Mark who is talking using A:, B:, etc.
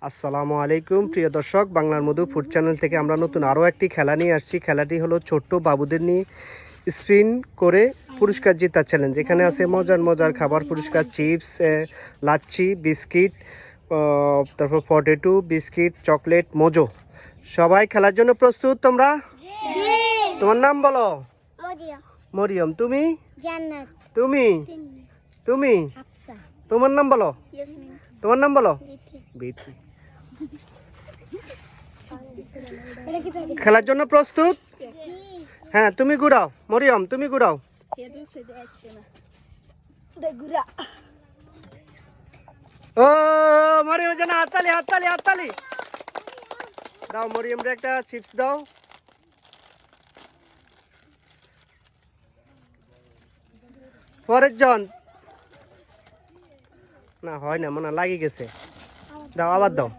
A: আসসালামু আলাইকুম প্রিয় দর্শক, বাংলার মধু ফুড চ্যানেল থেকে আমরা নতুন আরও একটি খেলা নিয়ে আসছি। খেলাটি হলো ছোট্ট বাবুদের নিয়ে স্পিন করে পুরস্কার জেতার চ্যালেঞ্জ। এখানে আছে মজার মজার খাবার পুরস্কার, চিপস, লাচ্ছি, বিস্কিট, তারপর পটেটো, বিস্কিট, চকলেট, মোজো। সবাই খেলার জন্য প্রস্তুত? তোমরা তোমার নাম বলো। মরিয়ম। তুমি?
B: জান্নাত।
A: তুমি? তুমি?
B: হাফসা।
A: তোমার নাম বলো।
B: ইয়াসমিন।
A: তোমার নাম বলো। বিথি। খেলার জন্য প্রস্তুত? হ্যাঁ, তুমি ঘুরাও। মরিয়ম তুমি ঘুরাও। ও মরিয়ম জানা, হাততালি হাততালি হাততালি দাও। মরিয়ম রে একটা চিপস দাও। পরের জন না, হয় না, মনে হয় লাগি গেছে। দাও, আবার দাও।